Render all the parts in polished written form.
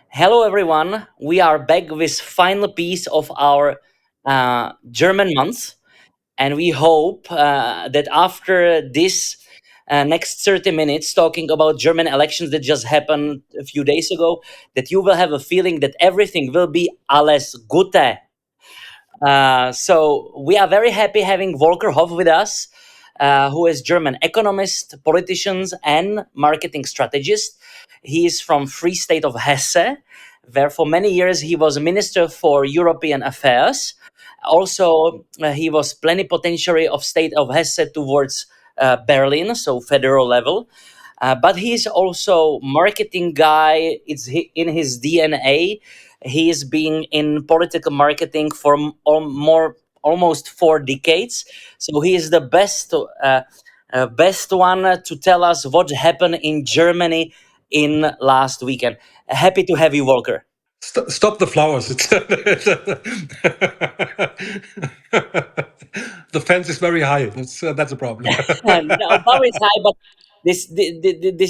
Hello, everyone. We are back with final piece of our German month, and we hope that after this next 30 minutes talking about German elections that just happened a few days ago, that you will have a feeling that everything will be alles Gute. So we are very happy having Volker Hoff with us, who is German economist, politician, and marketing strategist. He is from Free State of Hesse, where for many years he was Minister for European Affairs. Also, he was plenipotentiary of State of Hesse towards Berlin, so federal level. But he's also marketing guy. In his DNA. He is being in political marketing for more almost 4 decades. So he is the best one to tell us what happened in Germany in last weekend. Happy to have you, Volker. Stop the flowers. The fence is very high. That's a problem. No, bar is high, but this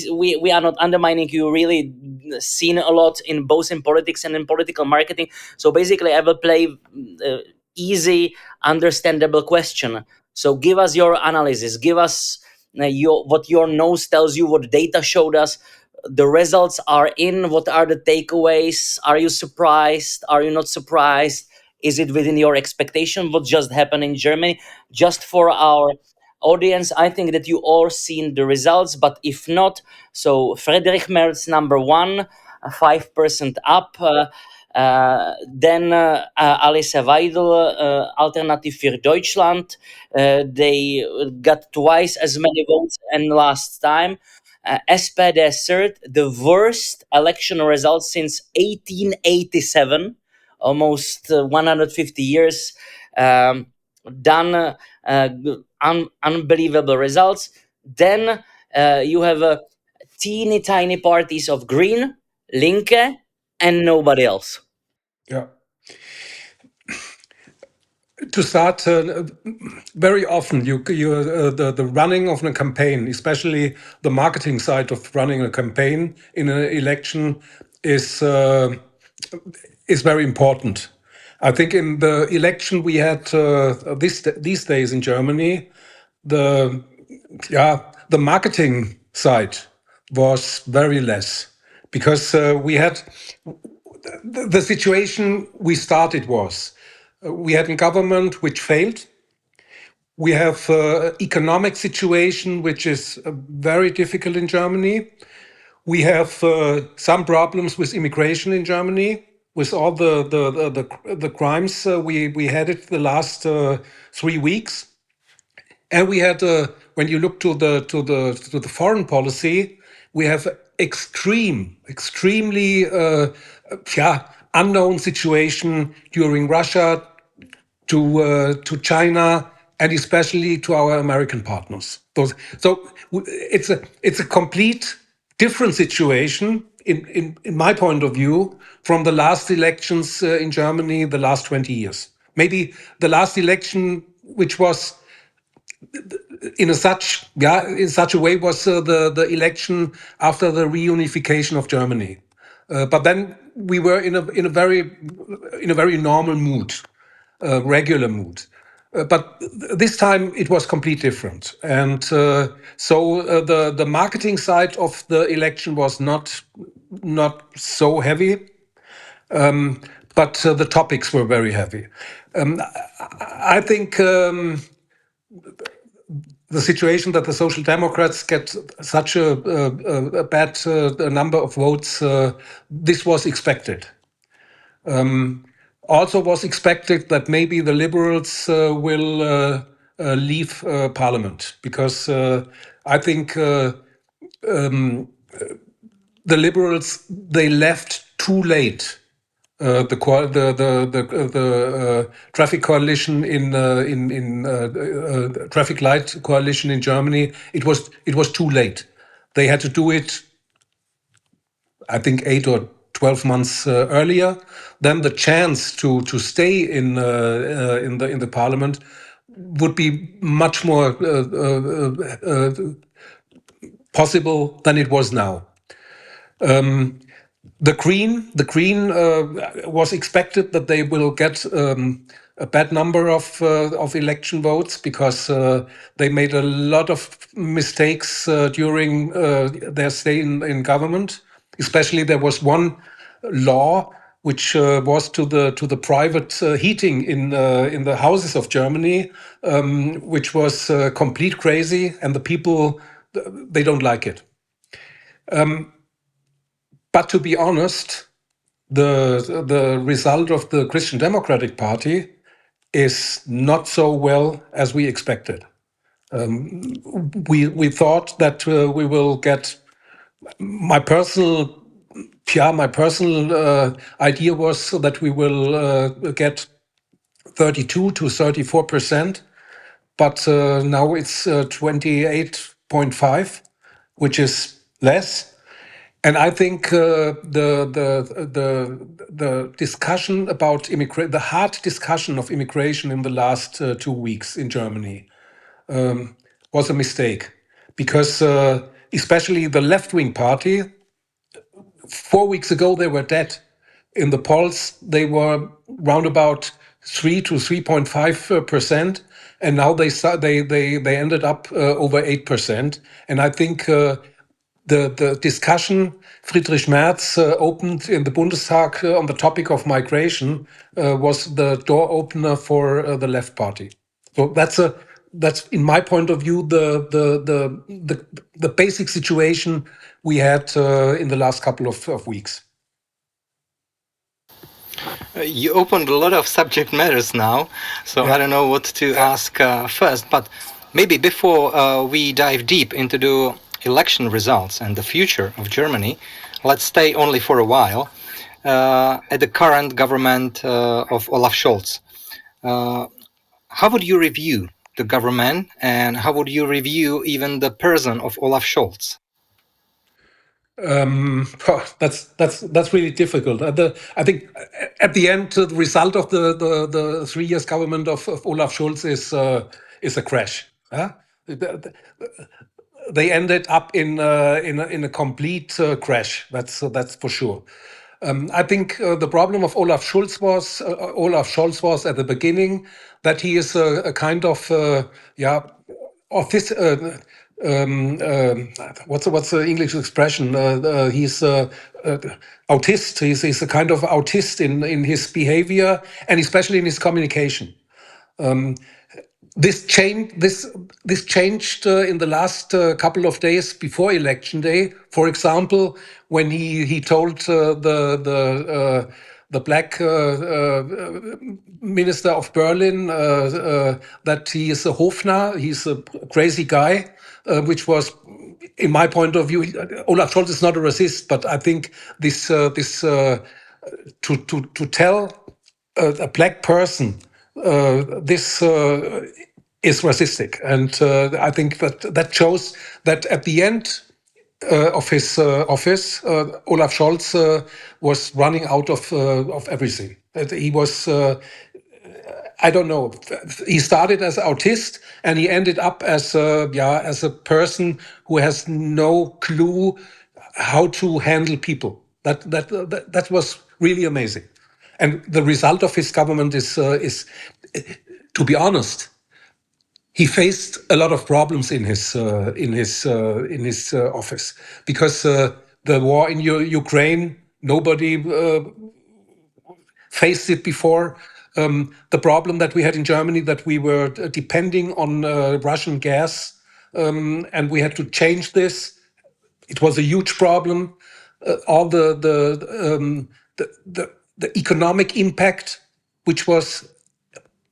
we are not undermining you. Really seen a lot in both in politics and in political marketing. So basically, I will play easy, understandable question. So give us your analysis. Give us your what your nose tells you, what data showed us. The results are in. What are the takeaways? Are you surprised? Are you not surprised? Is it within your expectation? What just happened in Germany? Just for our audience, I think that you all seen the results, but if not, so Friedrich Merz number one, 5% up. Then Alice Weidel, Alternative für Deutschland, they got twice as many votes as last time. SPD third, the worst election results since 1887, almost 150 years. Done unbelievable results. Then you have teeny tiny parties of Green, Linke, and nobody else. Yeah. To start, very often the running of a campaign, especially the marketing side of running a campaign in an election, is very important. I think in the election we had these days in Germany, the the marketing side was very less because we had the situation we started was we had a government which failed. We have economic situation which is very difficult in Germany. We have some problems with immigration in Germany, with all the crimes we had it the last 3 weeks, and we had when you look to the foreign policy, we have extremely unknown situation during Russia to China and especially to our American partners. It's a complete different situation in my point of view from the last elections in Germany the last 20 years. Maybe the last election, which was in such a way, was the election after the reunification of Germany. But then we were in a very normal mood, regular mood. But this time it was completely different, and the marketing side of the election was not so heavy, but the topics were very heavy. I think the situation that the Social Democrats get such a bad number of votes, this was expected. Also was expected that maybe the Liberals will leave Parliament, because I think the Liberals, they left too late. The traffic coalition in traffic light coalition in Germany, it was too late. They had to do it, I think, 8 or 12 months earlier. Then the chance to stay in the parliament would be much more possible than it was now. the Green was expected that they will get a bad number of election votes because they made a lot of mistakes during their stay in government. Especially, there was one law which was to the private heating in the houses of Germany, which was complete crazy, and the people they don't like it. But to be honest, the result of the Christian Democratic Party is not so well as we expected. We thought that we will get my personal idea was that we will get 32 to 34%, but now it's 28.5, which is less. And I think the discussion about the hard discussion of immigration in the last 2 weeks in Germany was a mistake, because especially the left-wing party, 4 weeks ago they were dead. In the polls, they were round about 3 to 3.5%, and now they ended up over 8%. And I think the discussion Friedrich Merz opened in the Bundestag on the topic of migration was the door opener for the left party. So that's in my point of view the basic situation we had in the last couple of weeks. You opened a lot of subject matters now, so I don't know what to ask first. But maybe before we dive deep into the election results and the future of Germany, let's stay only for a while at the current government of Olaf Scholz. How would you review the government, and how would you review even the person of Olaf Scholz? That's really difficult. I think at the end, the result of the 3 years government of Olaf Scholz is a crash. Huh? They ended up in a complete crash. That's for sure. I think the problem of Olaf Scholz was at the beginning that he is a kind of autistic. What's the English expression? He's autist. He's a kind of autist in his behavior and especially in his communication. This changed in the last couple of days before election day. For example, when he told the black minister of Berlin that he is a Hofner, he's a crazy guy, which was, in my point of view, Olaf Scholz is not a racist, but I think this to tell a black person this is racistic, and I think that shows that at the end of his office, Olaf Scholz was running out of everything. That he was. I don't know. He started as an autist, and he ended up as a person who has no clue how to handle people. That was really amazing, and the result of his government is, to be honest, he faced a lot of problems in his office, because the war in Ukraine, nobody faced it before. The problem that we had in Germany, that we were depending on Russian gas, and we had to change this. It was a huge problem. All the economic impact, which was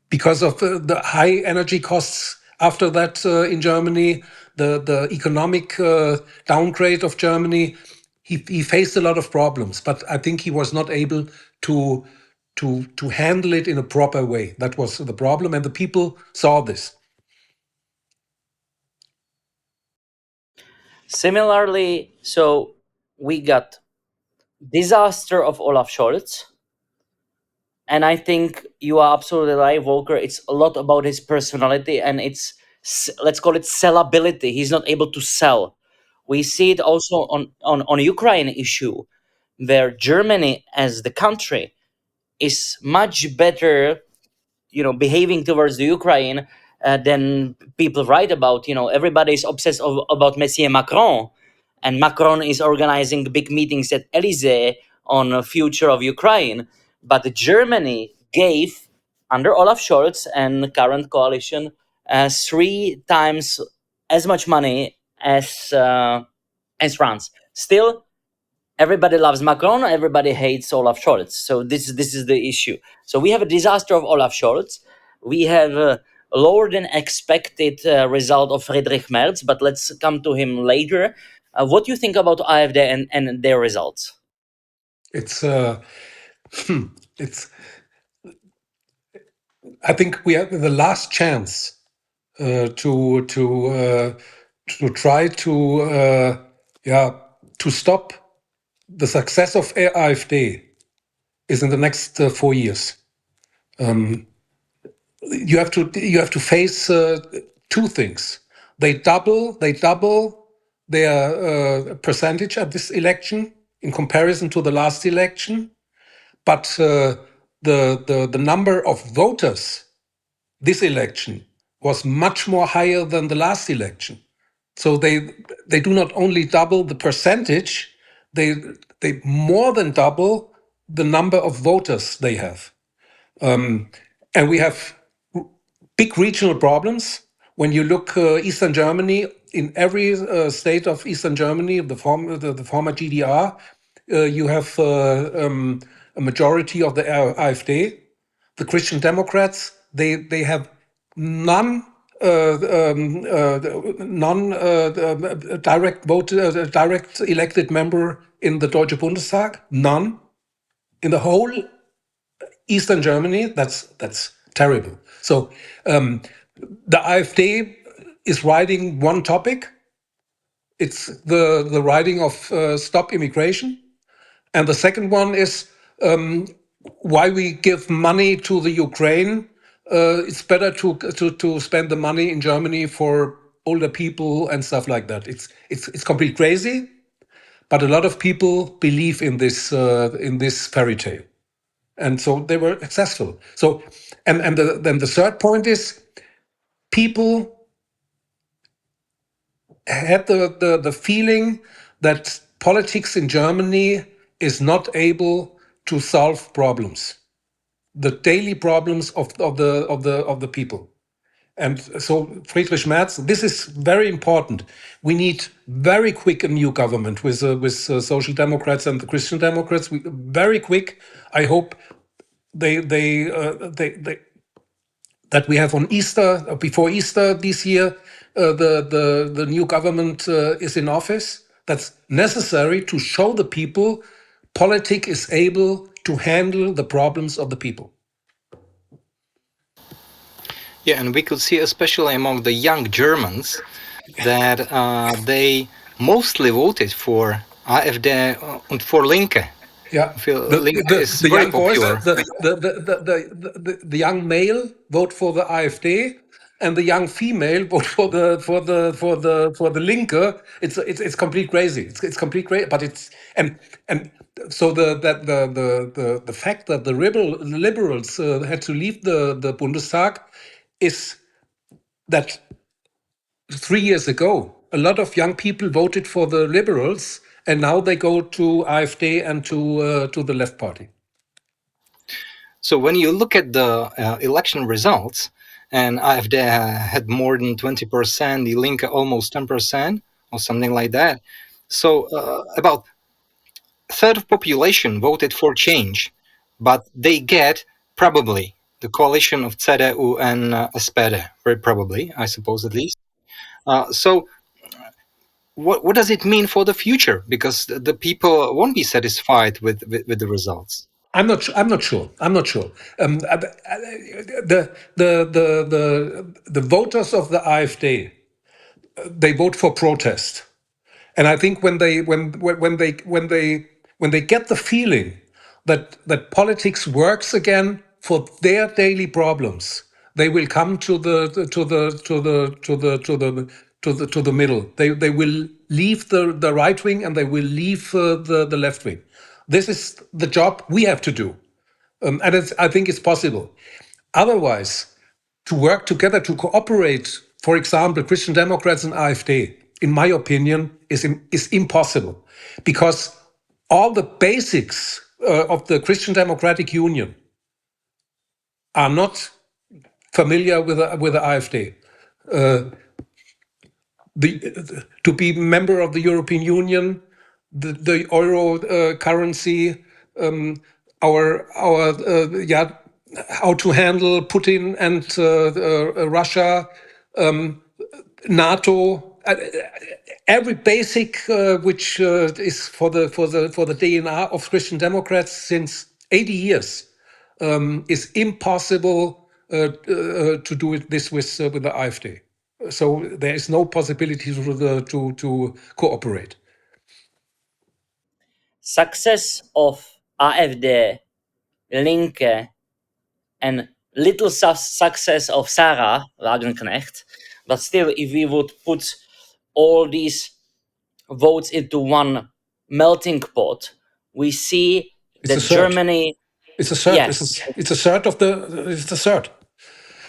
because of the high energy costs after that in Germany, the economic downgrade of Germany, he faced a lot of problems. But I think he was not able to handle it in a proper way. That was the problem, and the people saw this. Similarly, so we got disaster of Olaf Scholz, and I think you are absolutely right, Volker. It's a lot about his personality, and it's, let's call it, sellability. He's not able to sell. We see it also on Ukraine issue. where Germany as the country is much better, behaving towards the Ukraine than people write about. Everybody is obsessed about Monsieur Macron, and Macron is organizing big meetings at Elysee on the future of Ukraine. But Germany gave, under Olaf Scholz and current coalition, 3 times as much money as France. Still, everybody loves Macron, everybody hates Olaf Scholz. So this is the issue. So we have a disaster of Olaf Scholz. We have a lower than expected result of Friedrich Merz, but let's come to him later. What do you think about AfD and their results? It's it's. I think we have the last chance to try to stop the success of AfD is in the next 4 years. You have to face two things. They double their percentage at this election in comparison to the last election, but the number of voters this election was much more higher than the last election. So they do not only double the percentage, they more than double the number of voters they have. And we have big regional problems. When you look Eastern Germany, in every state of Eastern Germany, the former GDR, you have a majority of the AfD. The Christian Democrats, they have none direct vote, direct elected member in the Deutsche Bundestag. None in the whole Eastern Germany. That's terrible. So the AfD is riding one topic. It's the riding of stop immigration, and the second one is why we give money to the Ukraine. It's better to spend the money in Germany for older people and stuff like that. It's completely crazy, but a lot of people believe in this fairy tale, and so they were successful. So, then the third point is people had the feeling that politics in Germany is not able to solve problems, the daily problems of the people. And so Friedrich Merz, this is very important. We need very quick a new government with Social Democrats and the Christian Democrats. Very quick. I hope they that we have on Easter, before Easter this year, the new government is in office. That's necessary to show the people politics is able to handle the problems of the people. Yeah, and we could see, especially among the young Germans, that they mostly voted for AfD and for Linke. Yeah, the young boys, the young male vote for the AfD, and the young female vote for the Linke. It's complete crazy. It's complete crazy. But it's and so the fact that the liberals had to leave the Bundestag is that 3 years ago a lot of young people voted for the liberals, and now they go to AfD and to the left party. So when you look at the election results, and AfD had more than 20%, the Linke almost 10%, or something like that. So about a third of population voted for change, but they get probably the coalition of CDU and SPD, very probably, I suppose at least. So what does it mean for the future? Because the people won't be satisfied with the results. I'm not sure. The voters of the AfD, they vote for protest, and I think when they get the feeling that politics works again for their daily problems, they will come to the middle. They will leave the right wing and they will leave the left wing. This is the job we have to do. And I think it's possible. Otherwise, to work together, to cooperate, for example, Christian Democrats and AfD, in my opinion, is impossible. Because all the basics of the Christian Democratic Union are not familiar with the AfD. To be member of the European Union, the euro currency, our yeah, how to handle Putin and Russia, NATO, every basic which is for the DNA of Christian Democrats since 80 years is impossible to do it this with the AfD. So there is no possibility to cooperate. Success of AfD, Linke, and little success of Sarah Wagenknecht. But still, if we would put all these votes into one melting pot, we see It's a that third. Germany. It's a third. Yes, It's a third of the. It's a third.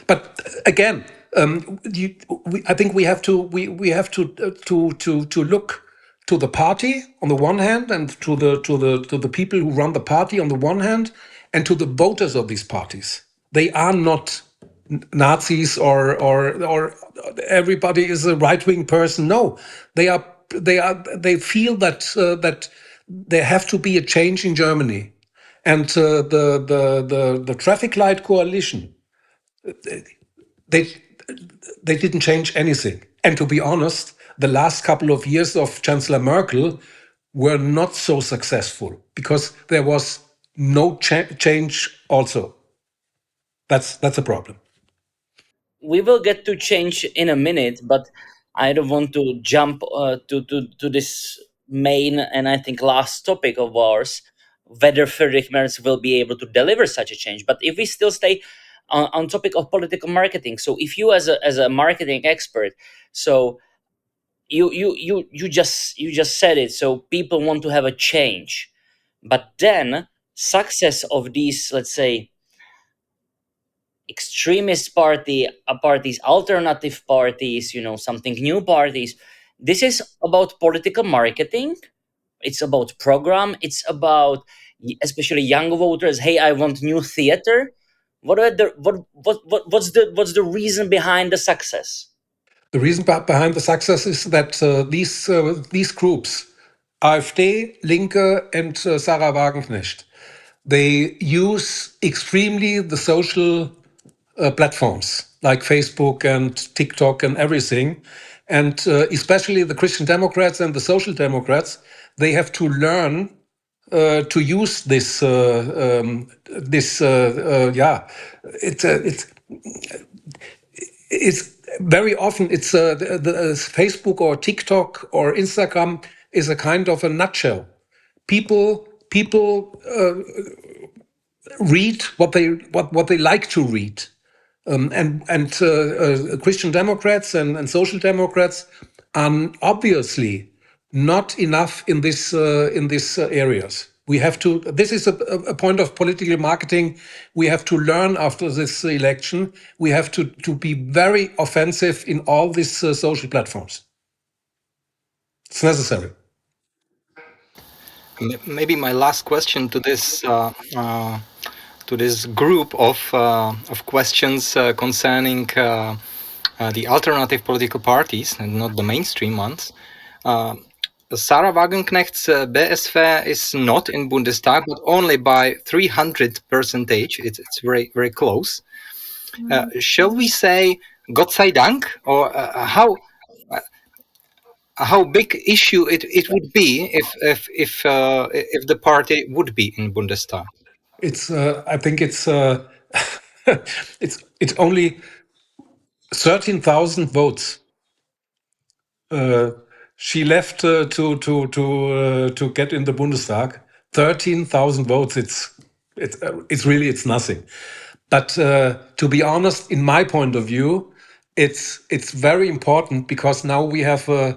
But again, I think we have to look to the party on the one hand, and to the people who run the party on the one hand, and to the voters of these parties. They are not Nazis or everybody is a right wing person. No, they feel that that there have to be a change in Germany, and the traffic light coalition, they they didn't change anything. And to be honest, the last couple of years of Chancellor Merkel were not so successful because there was no change. Also, that's a problem. we will get to change in a minute, but I don't want to jump to this main and I think last topic of ours, whether Friedrich Merz will be able to deliver such a change. But if we still stay on topic of political marketing, so if you as a marketing expert, so you just said it, so people want to have a change, but then success of these, let's say, extremist parties, alternative parties, something new parties. This is about political marketing. It's about program. It's about especially young voters. Hey, I want new theater. What are the what's the reason behind the success? The reason behind the success is that these groups, AfD, Linke, and Sarah Wagenknecht, they use extremely the social platforms like Facebook and TikTok and everything. And especially the Christian Democrats and the Social Democrats, they have to learn to use yeah, it's very often the Facebook or TikTok or Instagram is a kind of a nutshell. People read what they like to read. And Christian Democrats and Social Democrats are obviously not enough in these areas. We have to. This is a point of political marketing. We have to learn after this election. We have to be very offensive in all these social platforms. It's necessary. Maybe my last question to this group of questions concerning the alternative political parties and not the mainstream ones. Sarah Wagenknecht's BSV is not in Bundestag, but only by 300 percentage. It's very, very close. Shall we say Gott sei Dank, or how big issue it would be if the party would be in Bundestag? It's I think it's it's only 13,000 votes. She left to get in the Bundestag. 13,000 votes. It's really nothing. But to be honest, in my point of view, it's very important because now we have a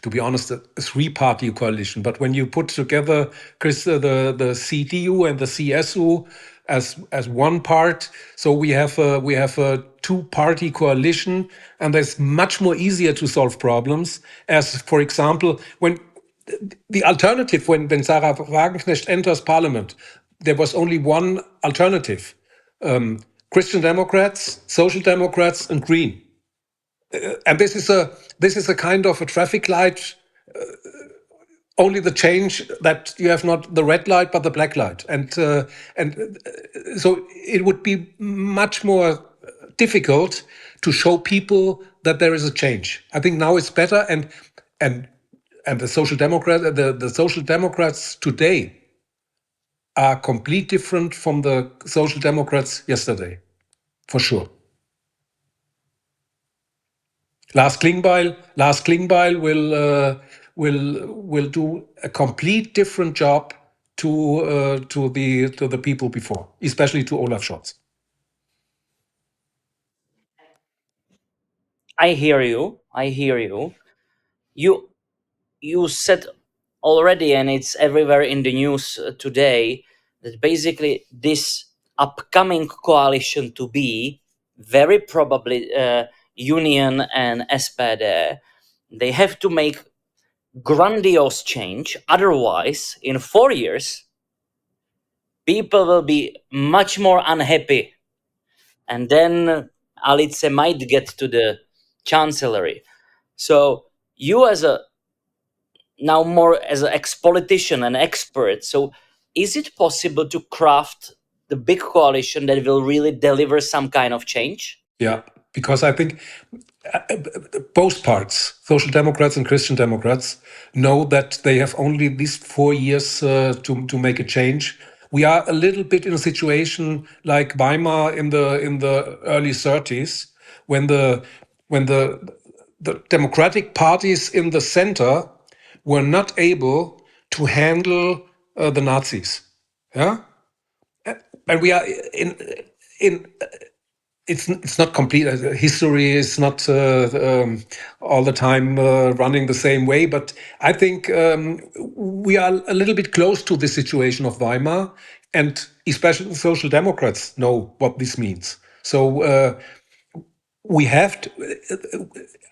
to be honest, a three-party coalition. But when you put together, Chris, the CDU and the CSU as one part, so we have a two-party coalition, and it's much more easier to solve problems. As for example, when the alternative, when Sarah Wagenknecht enters parliament, there was only one alternative: Christian Democrats, Social Democrats, and Green. And this is a kind of a traffic light. Only the change that you have not the red light but the black light, and so it would be much more difficult to show people that there is a change. I think now it's better, and and the the Social Democrats today are complete different from the Social Democrats yesterday, for sure. Lars Klingbeil will do a complete different job to the people before, especially to Olaf Scholz. I hear you. I hear you. You you said already, and it's everywhere in the news today, that basically this upcoming coalition to be very probably Union and SPD, they have to make grandiose change. Otherwise, in 4 years, people will be much more unhappy, and then Alice might get to the chancellery. So you, as a now more as an ex-politician and expert, so is it possible to craft the big coalition that will really deliver some kind of change? Yeah, because I think both parts, Social Democrats and Christian Democrats, know that they have only these 4 years to make a change. We are a little bit in a situation like Weimar in the early 30s, when the democratic parties in the center were not able to handle the Nazis. Yeah, and we are in it's not complete. History is not all the time running the same way, but I think we are a little bit close to the situation of Weimar, and especially Social Democrats know what this means. So we have to.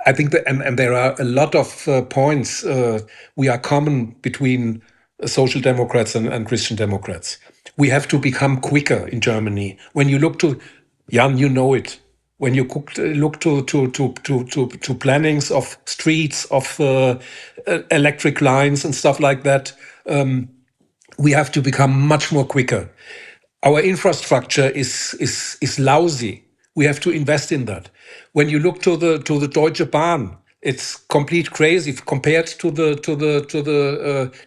I think that, and there are a lot of points we are common between Social Democrats and Christian Democrats. We have to become quicker in Germany. When you look to Jan, you know it. When you look to plannings of streets, of electric lines and stuff like that, we have to become much more quicker. Our infrastructure is lousy. We have to invest in that. When you look to the Deutsche Bahn, it's complete crazy compared to the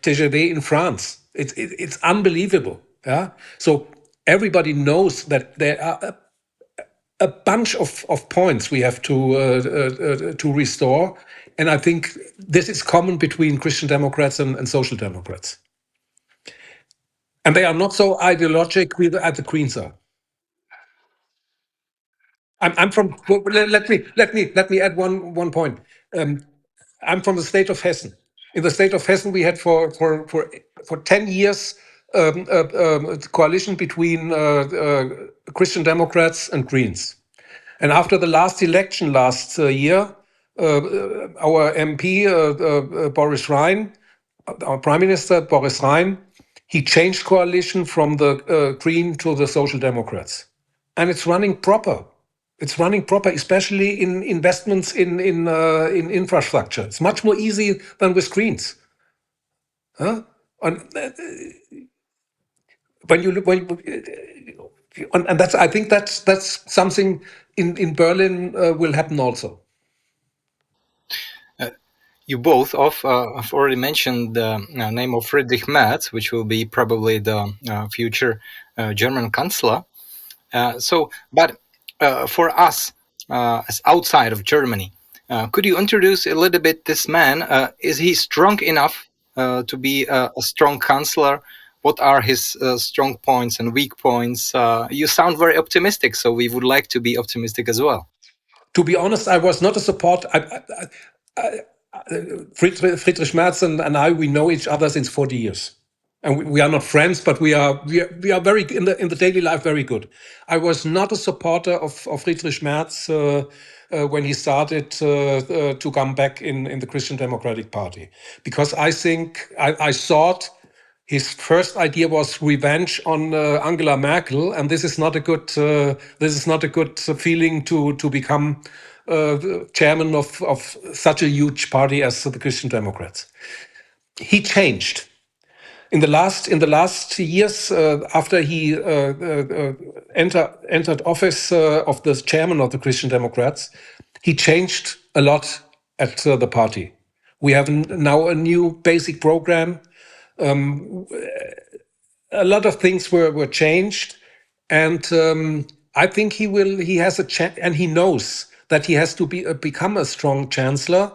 TGV in France. It's unbelievable. Yeah. So everybody knows that there are a bunch of points we have to restore, and I think this is common between Christian Democrats and Social Democrats, and they are not so ideologic as the Greens are. I'm from. Well, let me add one point. Um, I'm from the state of Hessen. In the state of Hessen, we had for 10 years coalition between Christian Democrats and Greens. And after the last election last year, our MP Boris Rhein, our Prime Minister Boris Rhein, he changed coalition from the Green to the Social Democrats, and it's running proper. It's running proper, especially in investments in infrastructure. It's much more easy than with Greens. Huh? And when you look, and that's, I think that's something in Berlin will happen also. You both have already mentioned the name of Friedrich Merz, which will be probably the future German Chancellor. But for us, as outside of Germany, could you introduce a little bit this man? Is he strong enough to be a strong Chancellor? What are his strong points and weak points? You sound very optimistic, so we would like to be optimistic as well. To be honest, I was not a support. Friedrich Merz and I, we know each other since 40 years. And we are not friends, but we are very in the daily life very good. I was not a supporter of Friedrich Merz when he started to come back in the Christian Democratic Party, because I think I thought his first idea was revenge on Angela Merkel, and this is not a good feeling to become chairman of such a huge party as the Christian Democrats. He changed in the last years after he entered office of the chairman of the Christian Democrats. He changed a lot at the party. We have now a new basic program. A lot of things were changed, and I think he has a chance, and he knows that he has to become a strong chancellor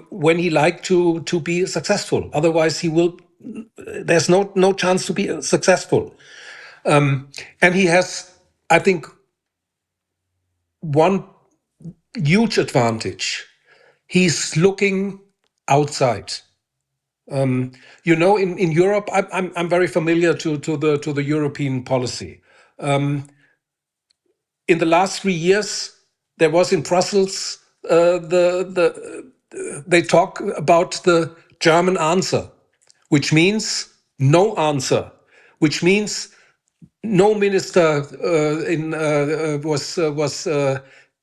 when he like to be successful. Otherwise, there's no chance to be successful. And he has, I think, one huge advantage. He's looking outside. In Europe, I'm very familiar to the European policy. In the last 3 years, there was in Brussels they talk about the German answer, which means no answer, which means no minister was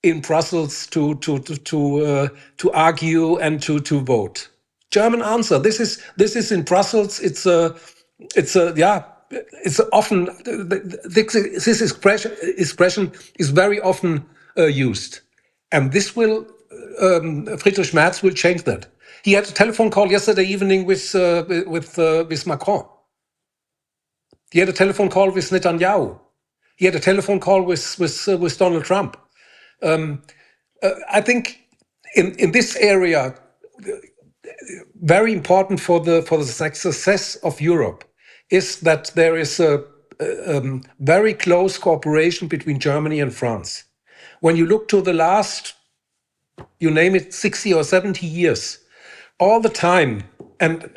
in Brussels to argue and to vote. German answer. This is in Brussels. It's often this expression is very often used, and this will Friedrich Merz will change that. He had a telephone call yesterday evening with Macron. He had a telephone call with Netanyahu. He had a telephone call with Donald Trump. I think in this area, very important for the success of Europe is that there is a very close cooperation between Germany and France. When you look to the last, you name it, 60 or 70 years, all the time, and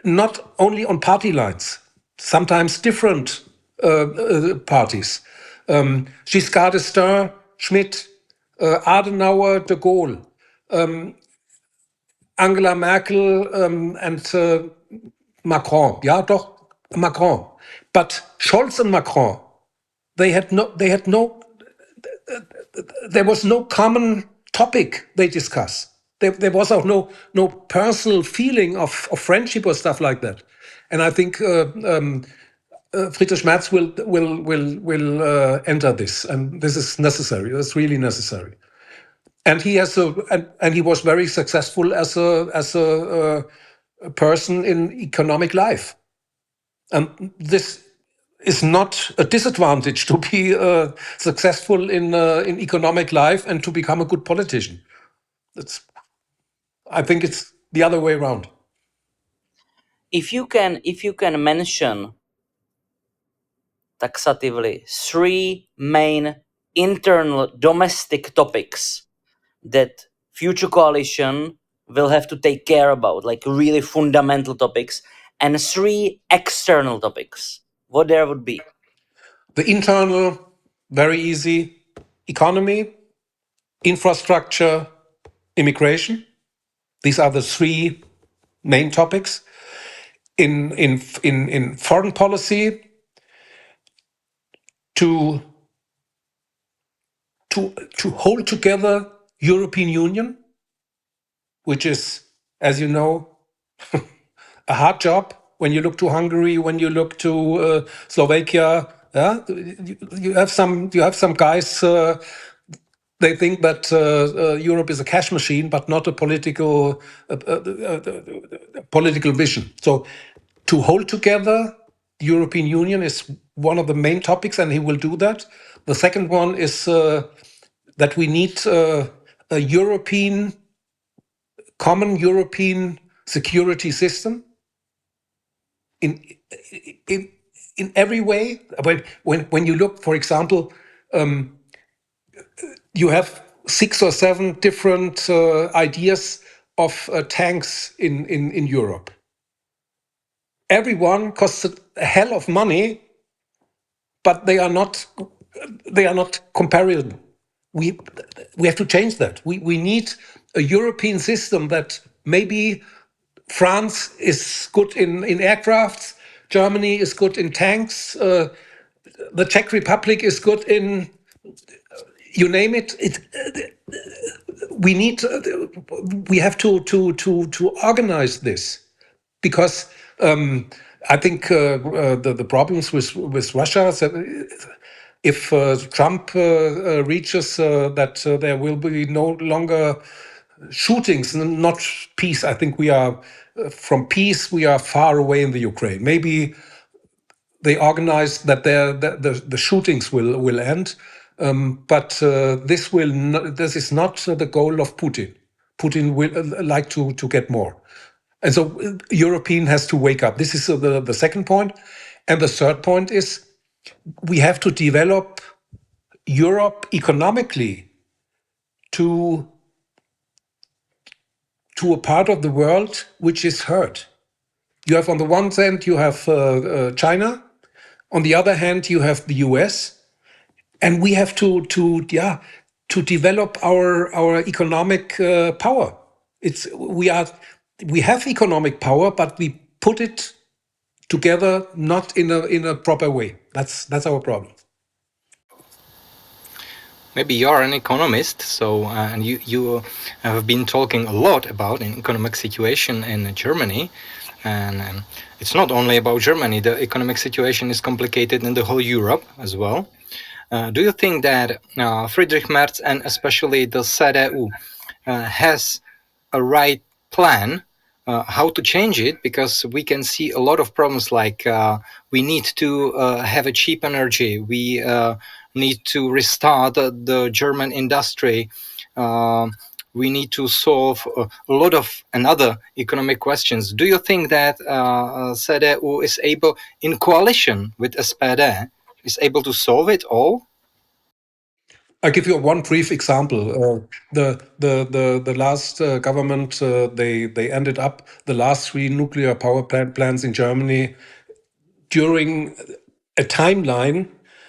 not only on party lines, sometimes different parties. Giscard d'Estaing, Schmidt, Adenauer, de Gaulle, Angela Merkel and Macron. Ja, doch, Macron. But Scholz and Macron, there was no common topic they discuss. There was also no personal feeling of friendship or stuff like that. And I think Friedrich Merz will enter this, and this is necessary. That's really necessary. And he was very successful as a person in economic life, and this is not a disadvantage to be successful in economic life and to become a good politician. I think it's the other way around. If you can mention taxatively 3 main internal domestic topics that future coalition will have to take care about, like really fundamental topics, and 3 external topics, what there would be? The internal, very easy: economy, infrastructure, immigration. These are the 3 main topics. In foreign policy, to hold together European Union, which is, as you know, a hard job. When you look to Hungary, when you look to Slovakia, yeah, you have some guys. They think that Europe is a cash machine, but not a political vision. So, to hold together the European Union is one of the main topics, and he will do that. The second one is that we need a common European security system in every way. When you look, for example, you have 6 or 7 different ideas of tanks in Europe. Everyone costs a hell of money, but they are not comparable. We have to change that. We need a European system that maybe France is good in aircrafts, Germany is good in tanks, the Czech Republic is good in, you name it. We need we have to organize this, because I think the problems with Russia, if Trump reaches that there will be no longer shootings, not peace. I think we are from peace. We are far away in the Ukraine. Maybe they organize that the shootings will end, but this is not the goal of Putin. Putin will like to get more, and so European has to wake up. This is the second point, and the third point is we have to develop Europe economically to a part of the world which is hurt. You have on the one hand you have China, on the other hand you have the US, and we have to develop our economic power. We have economic power, but we put it together not in a proper way. That's our problem. Maybe you are an economist, so and you have been talking a lot about an economic situation in Germany, and it's not only about Germany. The economic situation is complicated in the whole Europe as well. Do you think that Friedrich Merz and especially the CDU has a right plan how to change it? Because we can see a lot of problems, like we need to have a cheap energy, we need to restart the German industry, we need to solve a lot of another economic questions. Do you think that CDU is able, in coalition with SPD, is able to solve it all? I'll give you one brief example. The last government, they ended up the last 3 nuclear power plants in Germany during a timeline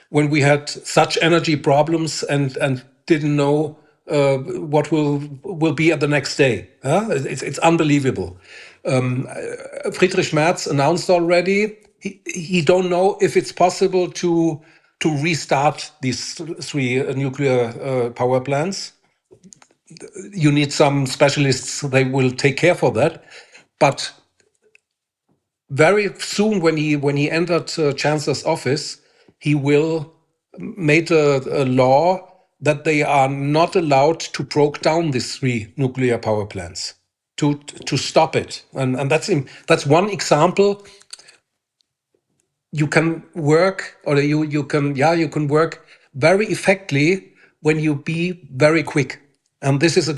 when we had such energy problems and didn't know what will be at the next day. It's unbelievable. Friedrich Merz announced already he don't know if it's possible to restart these 3 nuclear power plants. You need some specialists; they will take care for that. But very soon, when he entered Chancellor's office, he will made a law that they are not allowed to break down these 3 nuclear power plants, to stop it, and that's one example. You can work, or you can work very effectively when you be very quick, and this is a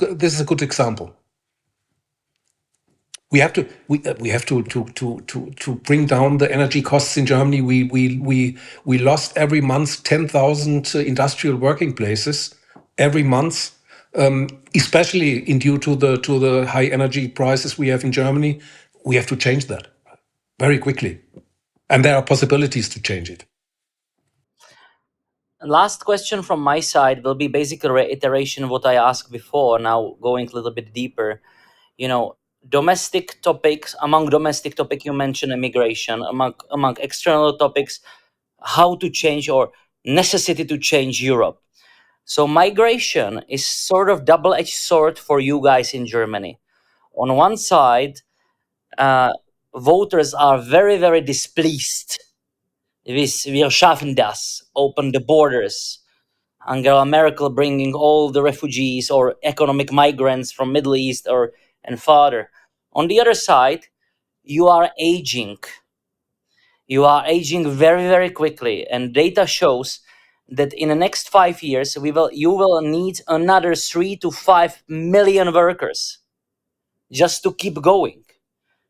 good example. We have to bring down the energy costs in Germany. We lost every month 10,000 industrial working places every month, especially due to the high energy prices we have in Germany. We have to change that very quickly, and there are possibilities to change it. Last question from my side will be basically a reiteration of what I asked before, now going a little bit deeper. Domestic topics, among domestic topics you mentioned immigration, among external topics, how to change or necessity to change Europe. So migration is sort of double-edged sword for you guys in Germany. On one side, voters are very, very displeased with "Wir schaffen das," open the borders, Angela Merkel bringing all the refugees or economic migrants from Middle East and farther. On the other side, you are aging. You are aging very, very quickly, and data shows that in the next 5 years you will need another 3 to 5 million workers just to keep going.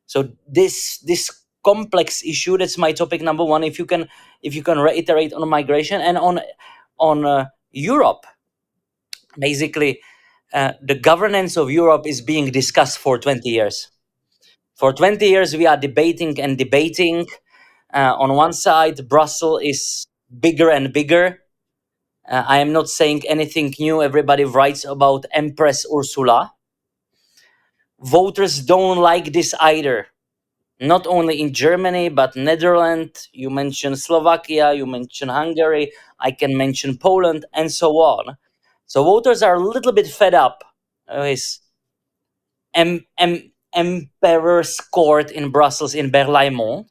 So this complex issue, that's my topic number one. If you can reiterate on migration and on Europe, basically, The governance of Europe is being discussed for 20 years. For 20 years, we are debating and debating. On one side, Brussels is bigger and bigger. I am not saying anything new. Everybody writes about Empress Ursula. Voters don't like this either. Not only in Germany, but Netherlands. You mentioned Slovakia, you mentioned Hungary. I can mention Poland, and so on. So voters are a little bit fed up with Emperor's Court in Brussels, in Berlaymont.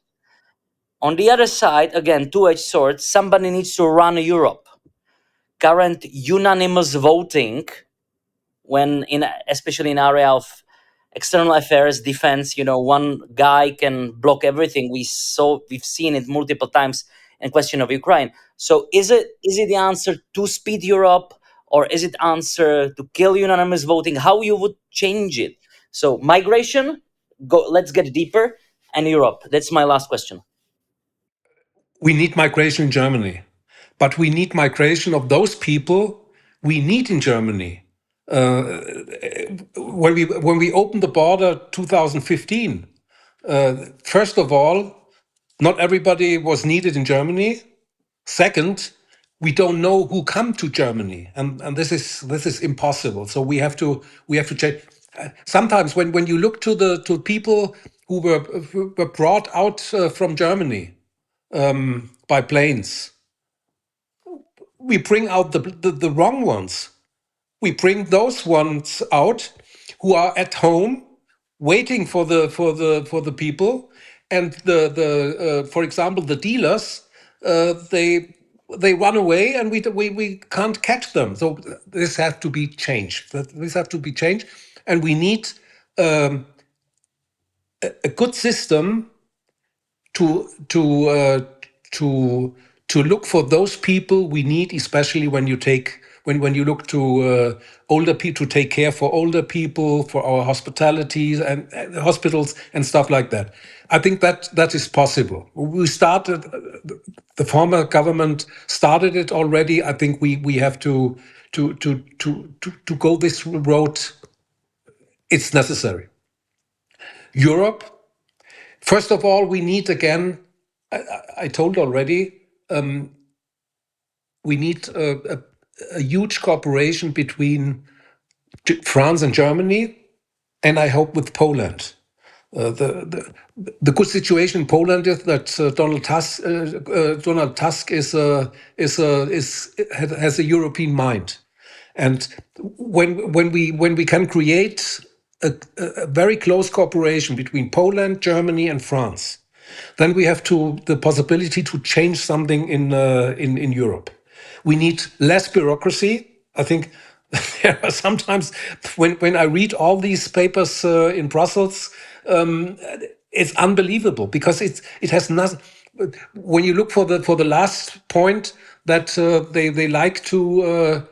On the other side, again, two-edged sword, somebody needs to run Europe. Current unanimous voting, when especially in area of external affairs, defense, one guy can block everything. We've seen it multiple times in question of Ukraine. So is it the answer to speed Europe, or is it answer to kill unanimous voting? How you would change it? So migration, let's get deeper, and Europe. That's my last question. We need migration in Germany, but we need migration of those people we need in Germany. When we opened the border 2015, first of all, not everybody was needed in Germany. Second, we don't know who come to Germany, and this is impossible. So we have to change. Sometimes when you look to people who were brought out from Germany by planes, we bring out the wrong ones. We bring those ones out who are at home waiting for the people, and the for example, the dealers, they run away, and we can't catch them. So this has to be changed. This has to be changed, and we need a good system to to uh, to look for those people we need, especially when you look to older people, to take care for older people, for our hospitalities and hospitals and stuff like that. I think that is possible. We started, the former government started it already. I think we have to go this road. It's necessary. Europe, first of all, we need again. I told already, we need a huge cooperation between France and Germany, and I hope with Poland. The good situation in Poland is that Donald Tusk has a European mind, and when we can create a very close cooperation between Poland, Germany, and France, then we have the possibility to change something in Europe. We need less bureaucracy. I think there are sometimes when I read all these papers in Brussels, it's unbelievable because it has nothing. When you look for the last point that they like to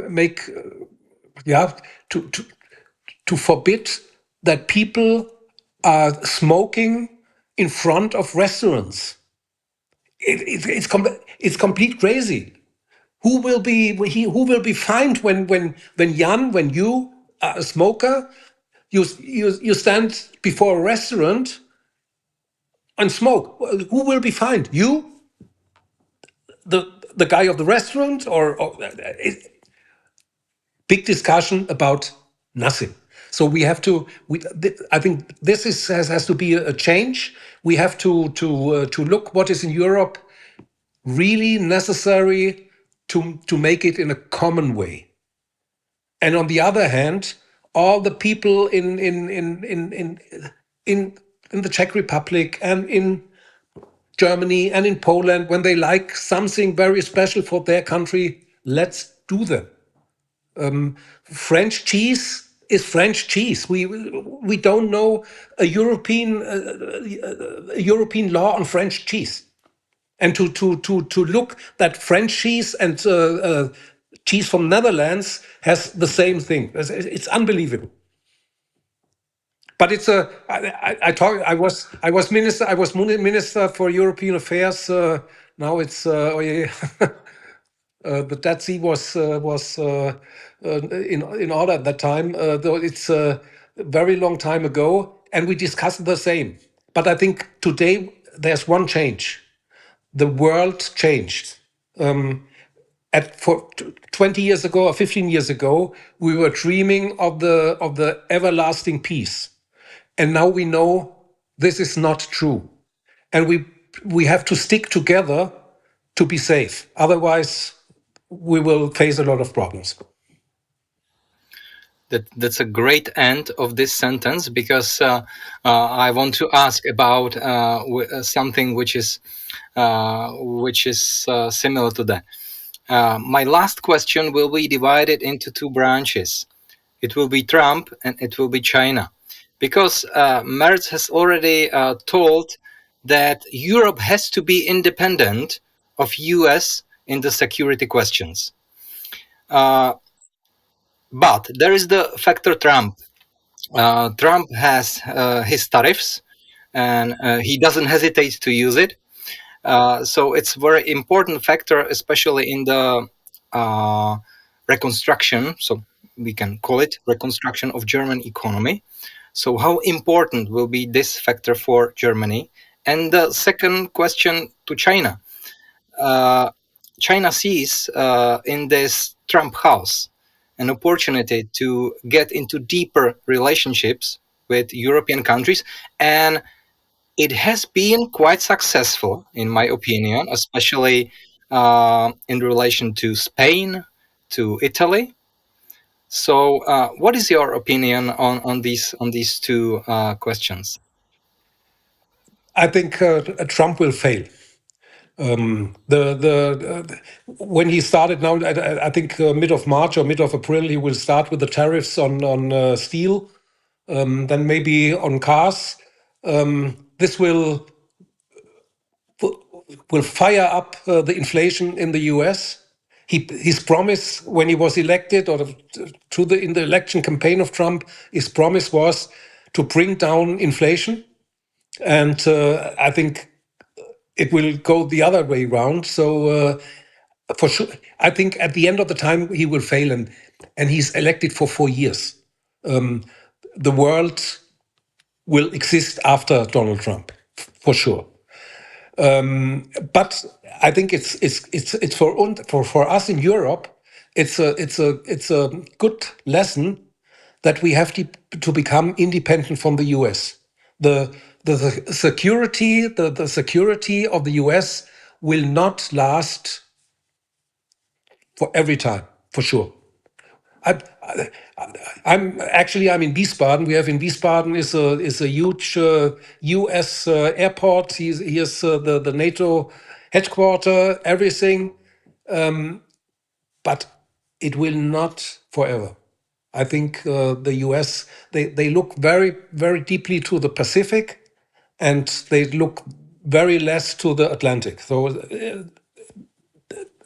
make yeah to forbid that people are smoking in front of restaurants. It's complete crazy. Who will be fined when you are a smoker, you stand before a restaurant and smoke? Well, who will be fined? You, the guy of the restaurant, or big discussion about nothing. So we have to. I think this has to be a change. We have to look what is in Europe really necessary to make it in a common way. And on the other hand, all the people in the Czech Republic and in Germany and in Poland, when they like something very special for their country, let's do them. French cheese is French cheese. We don't know a European law on French cheese. And to look that French cheese and cheese from Netherlands has the same thing. It's unbelievable. But it's a. I was minister for European affairs. Now it's. Oh yeah. The Dead Sea was in order at that time. Though it's a very long time ago, and we discussed the same. But I think today there's one change. The world changed. For 20 years ago or 15 years ago, we were dreaming of the everlasting peace, and now we know this is not true, and we have to stick together to be safe. Otherwise, we will face a lot of problems. That's a great end of this sentence, because I want to ask about something which is similar to that. My last question will be divided into two branches. It will be Trump and it will be China, because Merz has already told that Europe has to be independent of US in the security questions. But there is the factor Trump. Trump has his tariffs, and he doesn't hesitate to use it. So it's very important factor, especially in the reconstruction. So we can call it reconstruction of German economy. So how important will be this factor for Germany? And the second question to China. China sees in this Trump house an opportunity to get into deeper relationships with European countries, and it has been quite successful, in my opinion, especially in relation to Spain, to Italy. So, what is your opinion on these two questions? I think Trump will fail. When he started now, I think mid of March or mid of April, he will start with the tariffs on steel, then maybe on cars. This will fire up the inflation in the US. His promise when he was elected, or in the election campaign of Trump, his promise was to bring down inflation, and I think it will go the other way around. So for sure, I think at the end of the time he will fail, and he's elected for 4 years. The world will exist after Donald Trump, for sure. But I think it's for us in Europe. It's a good lesson that we have to become independent from the US. The security of the US will not last for every time, for sure. I'm in Wiesbaden. We have in Wiesbaden is a huge U.S. airport. He is the NATO headquarter, everything, but it will not forever. I think the U.S. they look very very deeply to the Pacific, and they look very less to the Atlantic. So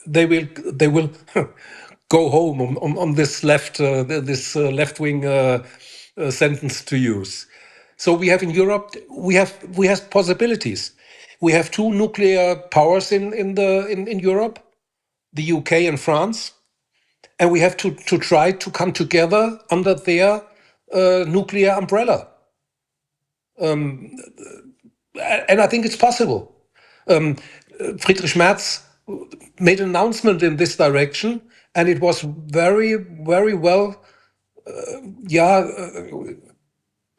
they will go home on this left wing sentence to use. So we have in Europe we have possibilities. We have two nuclear powers in Europe, the UK and France, and we have to try to come together under their nuclear umbrella. And I think it's possible. Friedrich Merz made an announcement in this direction, and it was very, very well.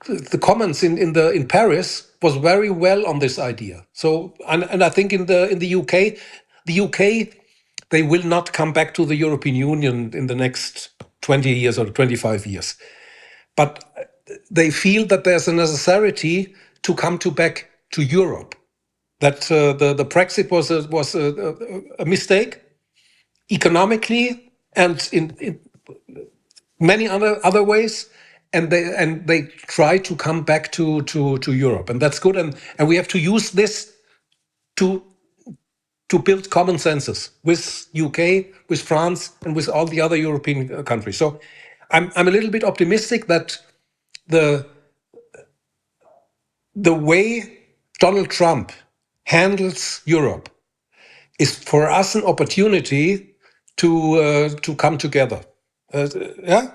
The comments in Paris was very well on this idea. So, and I think in the UK, they will not come back to the European Union in the next 20 years or 25 years, but they feel that there's a necessity to come back to Europe. That the Brexit was a mistake economically and in many other ways, and they try to come back to Europe, and that's good. And we have to use this to build common senses with UK, with France, and with all the other European countries. So I'm a little bit optimistic that the way Donald Trump handles Europe is for us an opportunity to come together. Yeah,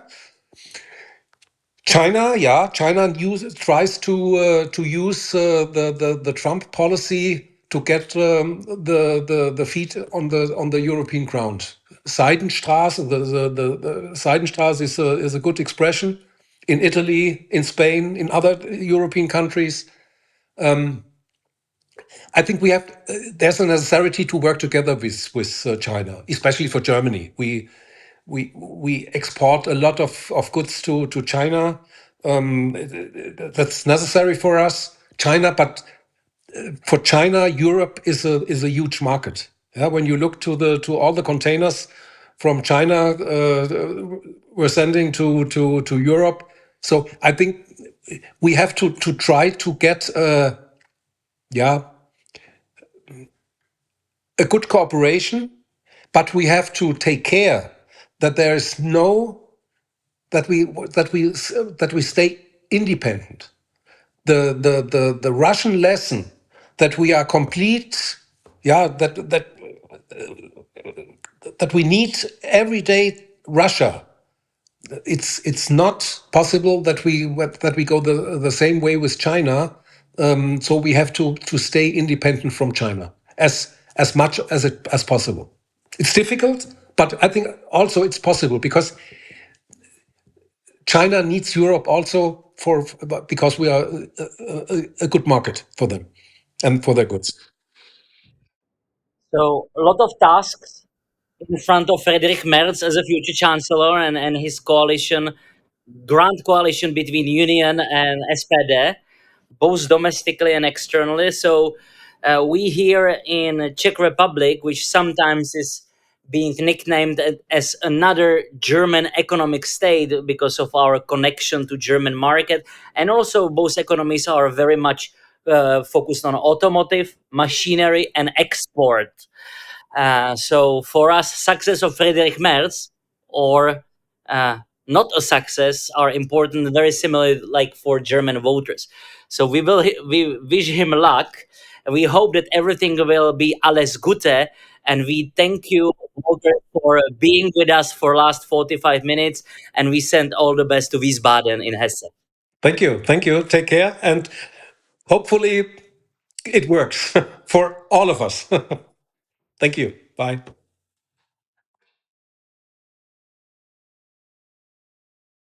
China, China tries to use the Trump policy to get the feet on the European ground. Seidenstraße, the Seidenstraße is a good expression in Italy, in Spain, in other European countries. I think there's a necessity to work together with China, especially for Germany. We export a lot of goods to China. That's necessary for us, China. But for China, Europe is a huge market. Yeah, when you look to all the containers from China we're sending to Europe, so I think we have to try to get yeah a good cooperation, but we have to take care that there is no that we stay independent. The Russian lesson that we are complete, yeah, that we need every day Russia. It's not possible that we go the same way with China. So we have to stay independent from China as much as possible. It's difficult, but I think also it's possible because China needs Europe also because we are a good market for them and for their goods. So a lot of tasks in front of Friedrich Merz as a future chancellor and his coalition, grand coalition between Union and SPD, both domestically and externally. So we here in Czech Republic, which sometimes is being nicknamed as another German economic state because of our connection to German market, and also both economies are very much focused on automotive, machinery, and export. So for us, success of Friedrich Merz or not a success are important, very similar like for German voters. So we wish him luck, and we hope that everything will be alles Gute. And we thank you, Volker, for being with us for last 45 minutes. And we send all the best to Wiesbaden in Hesse. Thank you, take care, and hopefully it works for all of us. Thank you. Bye.